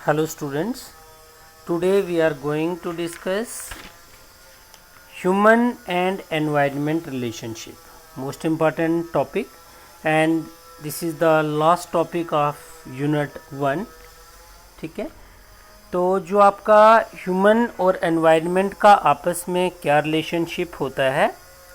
Hello students, today we are going to discuss human and environment relationship, most important topic, and this is the last topic of unit 1. ठीक है, तो जो आपका human और environment का आपस में क्या रिलेशनशिप होता है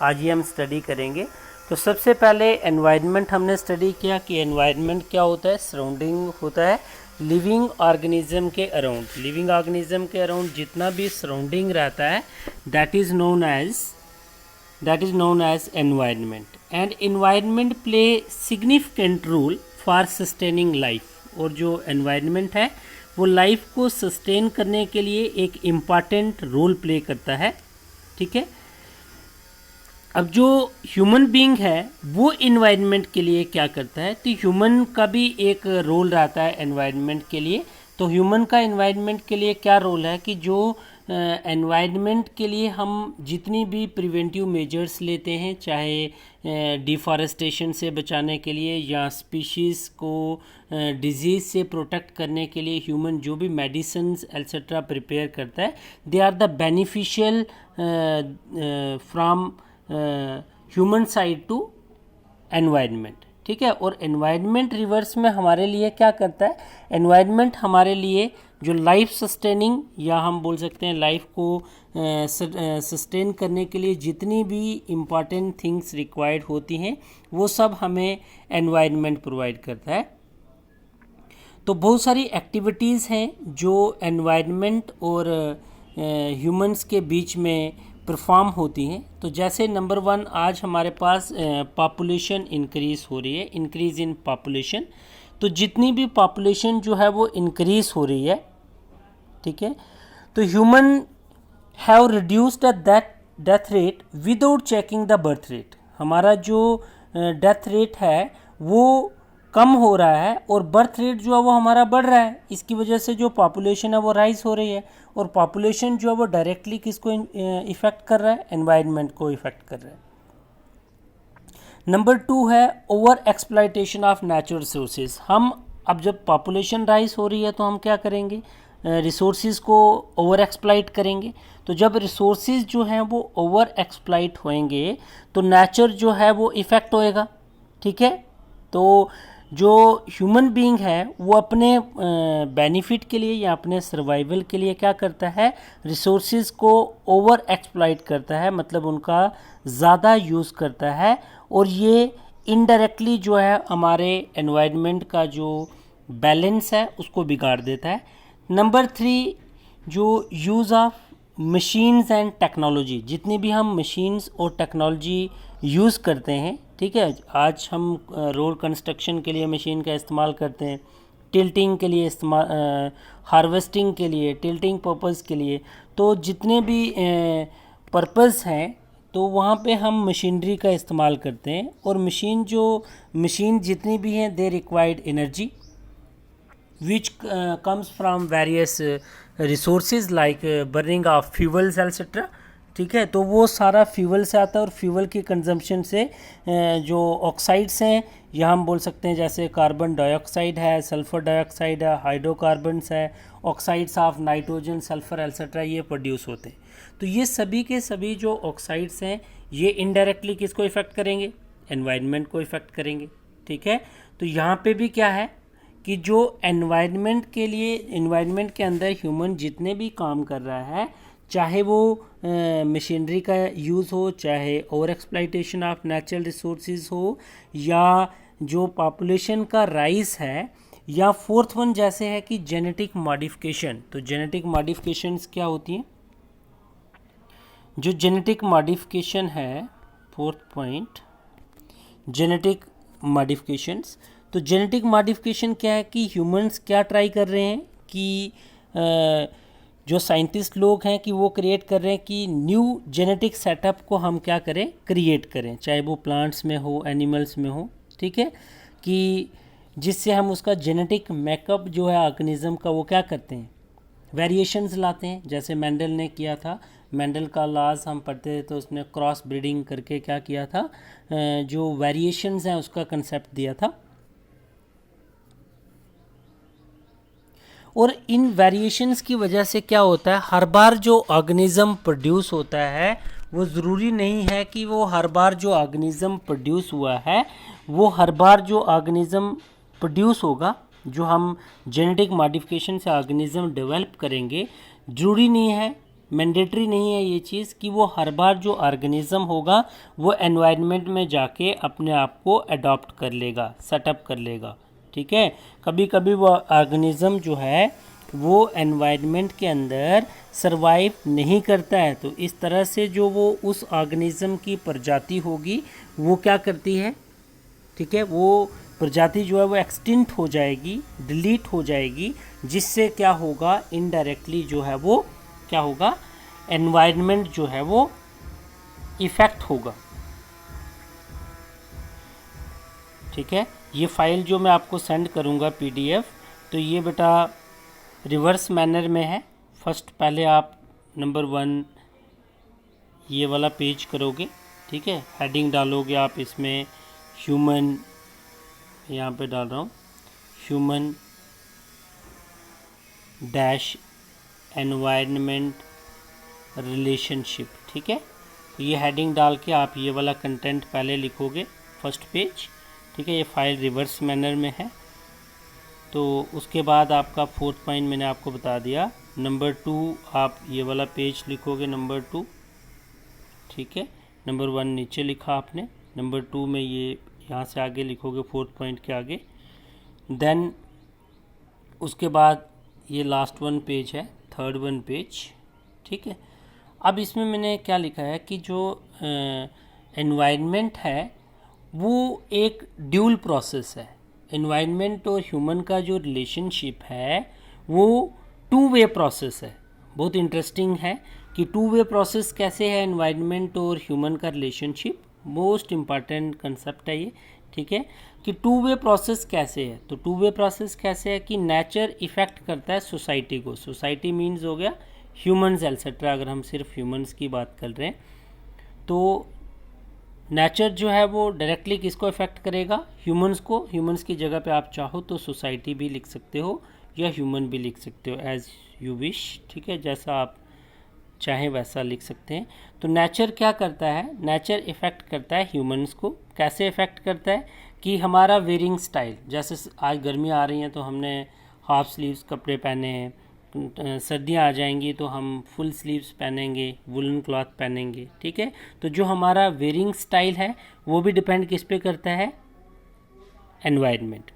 आज ये हम स्टडी करेंगे. तो सबसे पहले एनवायरनमेंट हमने स्टडी किया कि एनवायरनमेंट क्या होता है. सराउंडिंग होता है लिविंग ऑर्गेनिज्म के अराउंड. लिविंग ऑर्गेनिज्म के अराउंड जितना भी सराउंडिंग रहता है that is known as environment. And environment play significant role for sustaining life. और जो एनवायरनमेंट है वो लाइफ को सस्टेन करने के लिए एक इम्पॉर्टेंट रोल प्ले करता है. ठीक है, अब जो ह्यूमन बीइंग है वो इन्वायरमेंट के लिए क्या करता है. तो ह्यूमन का भी एक रोल रहता है एनवायरनमेंट के लिए. तो ह्यूमन का एनवायरनमेंट के लिए क्या रोल है कि जो एनवायरनमेंट के लिए हम जितनी भी प्रिवेंटिव मेजर्स लेते हैं, चाहे डिफॉरेस्टेशन से बचाने के लिए या स्पीशीज़ को डिजीज़ से प्रोटेक्ट करने के लिए ह्यूमन जो भी मेडिसिन्स एट्सेट्रा प्रिपेयर करता है, they are the beneficial from human side to environment. ठीक है, और एनवायरनमेंट रिवर्स में हमारे लिए क्या करता है. एनवायरनमेंट हमारे लिए जो लाइफ सस्टेनिंग या हम बोल सकते हैं लाइफ को सस्टेन करने के लिए जितनी भी इम्पॉर्टेंट थिंग्स रिक्वायर्ड होती हैं वो सब हमें एनवायरनमेंट प्रोवाइड करता है. तो बहुत सारी एक्टिविटीज़ हैं जो एनवायरनमेंट और ह्यूमंस के बीच में परफॉर्म होती हैं. तो जैसे नंबर 1 आज हमारे पास पॉपुलेशन इंक्रीज़ हो रही है, इंक्रीज़ इन पॉपुलेशन. तो जितनी भी पॉपुलेशन जो है वो इंक्रीज़ हो रही है, ठीक है, तो human have reduced that death rate without checking the birth rate. हमारा जो डेथ रेट है वो कम हो रहा है और बर्थ रेट जो है वो हमारा बढ़ रहा है. इसकी वजह से जो पॉपुलेशन है वो राइज हो रही है. और पॉपुलेशन जो है वो डायरेक्टली किसको इफ़ेक्ट कर रहा है, एनवायरनमेंट को इफ़ेक्ट कर रहा है. नंबर 2 है over exploitation of natural resources. हम अब जब पॉपुलेशन राइज हो रही है तो हम क्या करेंगे, रिसोर्सेज को ओवर एक्सप्लॉइट करेंगे. तो जब रिसोर्सेज जो हैं वो ओवर एक्सप्लॉइट होएंगे तो नेचर जो है वो इफ़ेक्ट होएगा. ठीक है, तो जो ह्यूमन बीइंग है वो अपने बेनिफिट के लिए या अपने सर्वाइवल के लिए क्या करता है, रिसोर्सेज को ओवर एक्सप्लॉइट करता है, मतलब उनका ज़्यादा यूज़ करता है. और ये इनडायरेक्टली जो है हमारे एनवायरनमेंट का जो बैलेंस है उसको बिगाड़ देता है. नंबर 3 जो use of machines and technology. जितनी भी हम मशीन्स और टेक्नोलॉजी यूज़ करते हैं, ठीक है, आज हम रोड कंस्ट्रक्शन के लिए मशीन का इस्तेमाल करते हैं, टिल्टिंग के लिए इस्तेमाल, हार्वेस्टिंग के लिए, टिल्टिंग पर्पज़ के लिए. तो जितने भी पर्पज़ हैं तो वहाँ पे हम मशीनरी का इस्तेमाल करते हैं. और मशीन जितनी भी हैं they required energy which comes from various resources like burning of fuels etc. ठीक है, तो वो सारा फ्यूल से आता है और फ्यूल की कंजम्पशन से जो ऑक्साइड्स हैं या हम बोल सकते हैं जैसे कार्बन डाइऑक्साइड है, सल्फ़र डाइऑक्साइड है, हाइड्रोकार्बन्स है, oxides of nitrogen, sulphur etcetera, ये प्रोड्यूस होते हैं. तो ये सभी के सभी जो ऑक्साइड्स हैं ये इनडायरेक्टली किसको इफ़ेक्ट करेंगे, एनवायरनमेंट को इफ़ेक्ट करेंगे. ठीक है, तो यहाँ पे भी क्या है कि जो एनवायरनमेंट के लिए, एनवायरनमेंट के अंदर ह्यूमन जितने भी काम कर रहा है, चाहे वो मशीनरी का यूज़ हो, चाहे over exploitation of natural resources हो, या जो पॉपुलेशन का राइज है, या फोर्थ वन जैसे है कि जेनेटिक मॉडिफिकेशन. तो जेनेटिक मॉडिफिकेशंस क्या होती हैं, जो जेनेटिक मॉडिफिकेशन है, फोर्थ पॉइंट जेनेटिक मॉडिफिकेशंस. तो जेनेटिक मॉडिफिकेशन क्या है कि ह्यूमंस क्या ट्राई कर रहे हैं कि जो साइंटिस्ट लोग हैं कि वो क्रिएट कर रहे हैं कि न्यू जेनेटिक सेटअप को हम क्या करें, क्रिएट करें, चाहे वो प्लांट्स में हो, एनिमल्स में हो. ठीक है, कि जिससे हम उसका जेनेटिक मेकअप जो है ऑर्गेनिज्म का वो क्या करते हैं, वेरिएशंस लाते हैं. जैसे मेंडल ने किया था, मेंडल का लॉज हम पढ़ते थे तो उसने क्रॉस ब्रीडिंग करके क्या किया था, जो वेरिएशंस हैं उसका कंसेप्ट दिया था. और इन वेरिएशंस की वजह से क्या होता है, हर बार जो ऑर्गेनिज्म प्रोड्यूस होता है वो ज़रूरी नहीं है कि वो हर बार जो ऑर्गेनिज्म प्रोड्यूस हुआ है वो हर बार जो ऑर्गेनिज्म प्रोड्यूस होगा, जो हम जेनेटिक मॉडिफिकेशन से ऑर्गेनिज्म डेवलप करेंगे, ज़रूरी नहीं है, मैंडेटरी नहीं है ये चीज़ कि वो हर बार जो ऑर्गेनिज्म होगा वो एनवायरनमेंट में जाके अपने आप को अडॉप्ट कर लेगा, सेटअप कर लेगा। ठीक है, कभी कभी वो ऑर्गेनिज्म जो है वो एनवायरनमेंट के अंदर सरवाइव नहीं करता है, तो इस तरह से जो वो उस ऑर्गेनिज्म की प्रजाति होगी वो क्या करती है, ठीक है, वो प्रजाति जो है वो एक्सटिंक्ट हो जाएगी, डिलीट हो जाएगी, जिससे क्या होगा, इनडायरेक्टली जो है वो क्या होगा, एनवायरनमेंट जो है वो इफ़ेक्ट होगा। ठीक है, ये फाइल जो मैं आपको सेंड करूँगा PDF, तो ये बेटा रिवर्स मैनर में है। फर्स्ट पहले आप नंबर 1 ये वाला पेज करोगे, ठीक है, हेडिंग डालोगे आप इसमें ह्यूमन, यहाँ पे डाल रहा हूँ ह्यूमन डैश एनवायरनमेंट रिलेशनशिप। ठीक है, तो ये हेडिंग डाल के आप ये वाला कंटेंट पहले लिखोगे, फर्स्ट पेज। ठीक है, ये फाइल रिवर्स मैनर में है। तो उसके बाद आपका 4th पॉइंट मैंने आपको बता दिया। नंबर 2 आप ये वाला पेज लिखोगे, नंबर 2। ठीक है, नंबर 1 नीचे लिखा आपने, नंबर 2 में ये यहाँ से आगे लिखोगे 4th पॉइंट के आगे। देन उसके बाद ये लास्ट 1 पेज है, 3rd 1 पेज। ठीक है, अब इसमें मैंने क्या लिखा है कि जो एनवायरनमेंट है वो एक ड्यूल प्रोसेस है। एनवायरनमेंट और ह्यूमन का जो रिलेशनशिप है वो 2 वे प्रोसेस है। बहुत इंटरेस्टिंग है कि 2 वे प्रोसेस कैसे है एनवायरनमेंट और ह्यूमन का रिलेशनशिप, मोस्ट इम्पॉर्टेंट कंसेप्ट है ये। ठीक है, कि 2 वे प्रोसेस कैसे है, तो 2 वे प्रोसेस कैसे है कि नेचर इफ़ेक्ट करता है सोसाइटी को। सोसाइटी मीन्स हो गया ह्यूमंस एल्सेट्रा, अगर हम सिर्फ ह्यूमंस की बात कर रहे हैं तो नेचर जो है वो डायरेक्टली किसको इफ़ेक्ट करेगा, ह्यूमंस को। ह्यूमंस की जगह पे आप चाहो तो सोसाइटी भी लिख सकते हो या ह्यूमन भी लिख सकते हो, एज़ यू विश। ठीक है, जैसा आप चाहें वैसा लिख सकते हैं। तो नेचर क्या करता है, नेचर इफ़ेक्ट करता है ह्यूमंस को। कैसे इफ़ेक्ट करता है कि हमारा वेयरिंग स्टाइल, जैसे आज गर्मियाँ आ रही हैं तो हमने हाफ स्लीव्स कपड़े पहने हैं, सर्दियाँ आ जाएंगी तो हम फुल स्लीव्स पहनेंगे, वुलन क्लॉथ पहनेंगे। ठीक है, तो जो हमारा वेयरिंग स्टाइल है वो भी डिपेंड किस पे करता है, environment.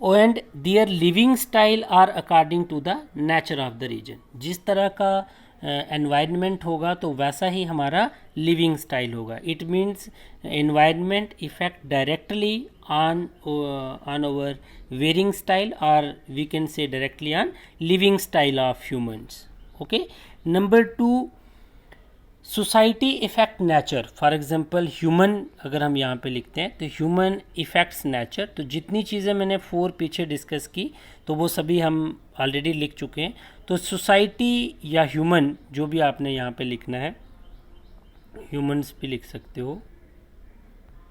And their living style are according to the nature of the region. जिस तरह का एनवायरनमेंट होगा तो वैसा ही हमारा लिविंग स्टाइल होगा। It means environment effect directly on our wearing style, or we can say directly on living style of humans. Okay, number 2 society effect nature. For example human अगर हम यहाँ पे लिखते हैं तो ह्यूमन इफ़ेक्ट्स नेचर। तो जितनी चीज़ें मैंने 4 पीछे डिस्कस की तो वो सभी हम ऑलरेडी लिख चुके हैं। तो सोसाइटी या ह्यूमन जो भी आपने यहाँ पे लिखना है, ह्यूमंस भी लिख सकते हो।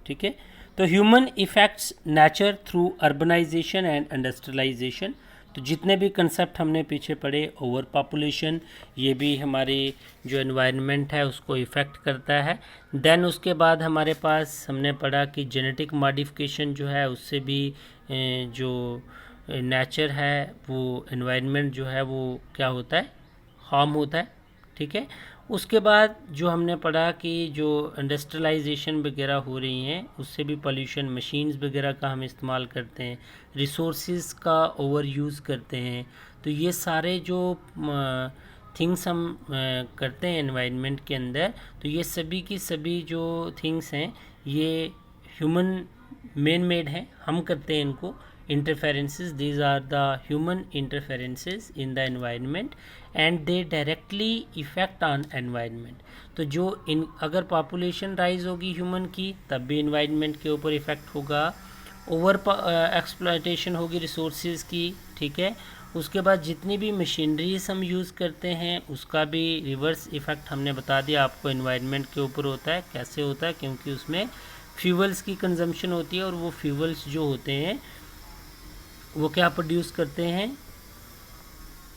ठीक है, तो human effects nature through urbanization and industrialization. तो जितने भी कंसेप्ट हमने पीछे पढ़े, ओवर पॉपुलेशन, ये भी हमारी जो एनवायरनमेंट है उसको इफ़ेक्ट करता है। देन उसके बाद हमारे पास हमने पढ़ा कि जेनेटिक मॉडिफिकेशन जो है उससे भी जो नेचर है वो एनवायरनमेंट जो है वो क्या होता है, हार्म होता है। ठीक है, उसके बाद जो हमने पढ़ा कि जो इंडस्ट्रियलाइजेशन वगैरह हो रही हैं उससे भी पोल्यूशन, मशीन्स वगैरह का हम इस्तेमाल करते हैं, रिसोर्सेज का ओवर यूज़ करते हैं। तो ये सारे जो थिंग्स हम करते हैं एनवायरनमेंट के अंदर, तो ये सभी की सभी जो थिंग्स हैं ये ह्यूमन मेन मेड हैं, हम करते हैं इनको। interferences, these are the human interferences in the environment and they directly effect on environment. तो जो अगर पॉपुलेशन राइज होगी ह्यूमन की तब भी इन्वायरमेंट के ऊपर इफ़ेक्ट होगा। ओवर एक्सप्लॉयटेशन होगी रिसोर्सेज की। ठीक है, उसके बाद जितनी भी मशीनरीज हम यूज़ करते हैं उसका भी रिवर्स इफ़ेक्ट हमने बता दिया आपको इन्वायरमेंट के ऊपर होता है। कैसे होता है, क्योंकि उसमें फ्यूल्स की कंजम्पशन होती है और वो फ्यूल्स जो होते हैं वो क्या प्रोड्यूस करते हैं,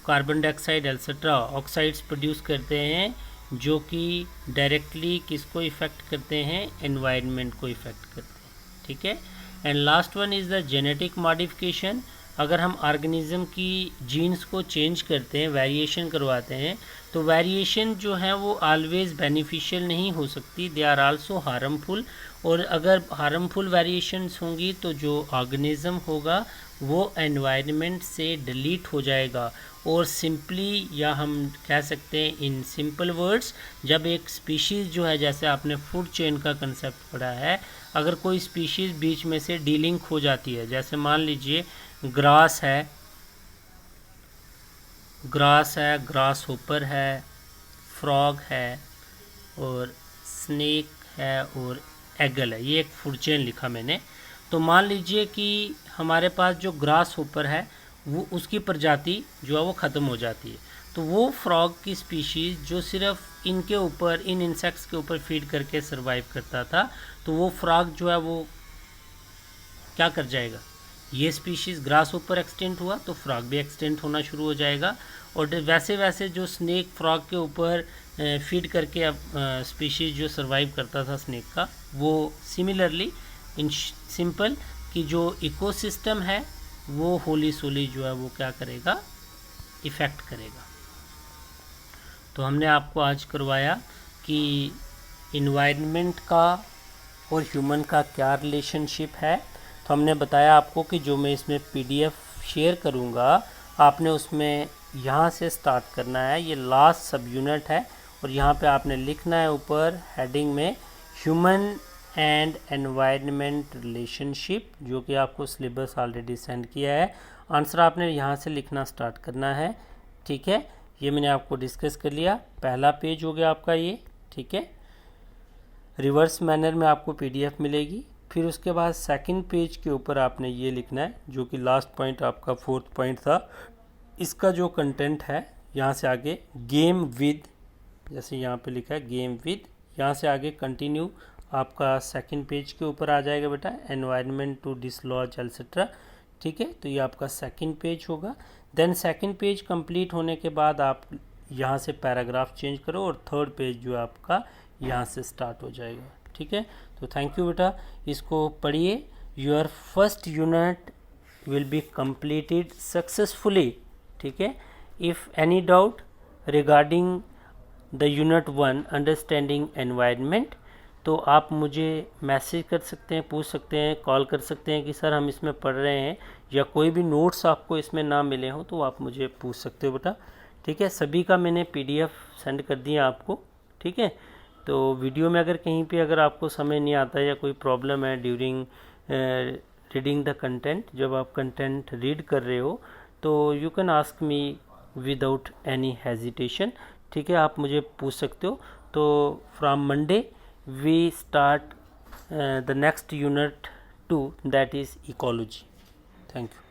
कार्बन डाइऑक्साइड एल्सेट्रा ऑक्साइड्स प्रोड्यूस करते हैं, जो कि डायरेक्टली किसको इफ़ेक्ट करते हैं, एनवायरनमेंट को इफ़ेक्ट करते हैं, ठीक है। And last one is the genetic modification. अगर हम ऑर्गेनिज्म की जीन्स को चेंज करते हैं, वेरिएशन करवाते हैं, तो वेरिएशन जो है वो ऑलवेज बेनिफिशियल नहीं हो सकती, दे आर आल्सो हार्मफुल। और अगर हार्मफुल वेरिएशंस होंगी तो जो ऑर्गेनिज्म होगा वो एनवायरनमेंट से डिलीट हो जाएगा। और सिंपली, या हम कह सकते हैं इन सिंपल वर्ड्स, जब एक स्पीशीज़ जो है, जैसे आपने फूड चेन का कंसेप्ट पढ़ा है, अगर कोई स्पीशीज़ बीच में से डीलिंक हो जाती है, जैसे मान लीजिए ग्रास है, ग्रास होपर है, फ्रॉग है, और स्नेक है, और एगल है, ये एक फूड चेन लिखा मैंने। तो मान लीजिए कि हमारे पास जो ग्रास होपर है वो उसकी प्रजाति जो है वो ख़त्म हो जाती है, तो वो फ्रॉग की स्पीशीज़ जो सिर्फ इनके ऊपर, इन इंसेक्ट्स के ऊपर फीड करके सरवाइव करता था, तो वो फ्रॉग जो है वो क्या कर जाएगा, ये स्पीशीज़ ग्रास ऊपर एक्सटेंट हुआ तो फ्रॉग भी एक्सटेंट होना शुरू हो जाएगा। और वैसे वैसे जो स्नेक फ्रॉग के ऊपर फीड करके अब स्पीशीज़ जो सरवाइव करता था स्नेक का, वो सिमिलरली इन सिंपल कि जो इकोसिस्टम है वो होली सोली जो है वो क्या करेगा, इफ़ेक्ट करेगा। तो हमने आपको आज करवाया कि इन्वायरमेंट का और ह्यूमन का क्या रिलेशनशिप है। तो हमने बताया आपको कि जो मैं इसमें पीडीएफ शेयर करूँगा, आपने उसमें यहाँ से स्टार्ट करना है, ये लास्ट सब यूनिट है, और यहाँ पे आपने लिखना है ऊपर हेडिंग में ह्यूमन एंड एनवायरनमेंट रिलेशनशिप, जो कि आपको सिलेबस ऑलरेडी सेंड किया है। आंसर आपने यहाँ से लिखना स्टार्ट करना है, ठीक है। ये मैंने आपको डिस्कस कर लिया, पहला पेज हो गया आपका ये, ठीक है। रिवर्स मैनर में आपको पीडीएफ मिलेगी। फिर उसके बाद सेकंड पेज के ऊपर आपने ये लिखना है, जो कि लास्ट पॉइंट आपका फोर्थ पॉइंट था। इसका जो कंटेंट है, यहाँ से आगे गेम विद, जैसे यहाँ पे लिखा है गेम विद, यहाँ से आगे कंटिन्यू आपका सेकंड पेज के ऊपर आ जाएगा बेटा, एनवायरनमेंट टू डिसलॉज एटसेट्रा, ठीक है। तो ये आपका सेकंड पेज होगा। देन सेकंड पेज कंप्लीट होने के बाद आप यहाँ से पैराग्राफ चेंज करो, और थर्ड पेज जो आपका यहाँ से स्टार्ट हो जाएगा, ठीक है। तो थैंक यू बेटा, इसको पढ़िए। Your first unit will be completed successfully, ठीक है। If any doubt regarding the unit 1 understanding environment, तो आप मुझे मैसेज कर सकते हैं, पूछ सकते हैं, कॉल कर सकते हैं कि सर हम इसमें पढ़ रहे हैं, या कोई भी नोट्स आपको इसमें ना मिले हो तो आप मुझे पूछ सकते हो बेटा, ठीक है। सभी का मैंने पीडीएफ सेंड कर दिया आपको, ठीक है। तो वीडियो में अगर कहीं पे अगर आपको समझ नहीं आता है या कोई प्रॉब्लम है ड्यूरिंग रीडिंग द कंटेंट, जब आप कंटेंट रीड कर रहे हो, तो you can ask me without any hesitation, ठीक है। आप मुझे पूछ सकते हो। तो from Monday we start the next unit 2, that is ecology. Thank you.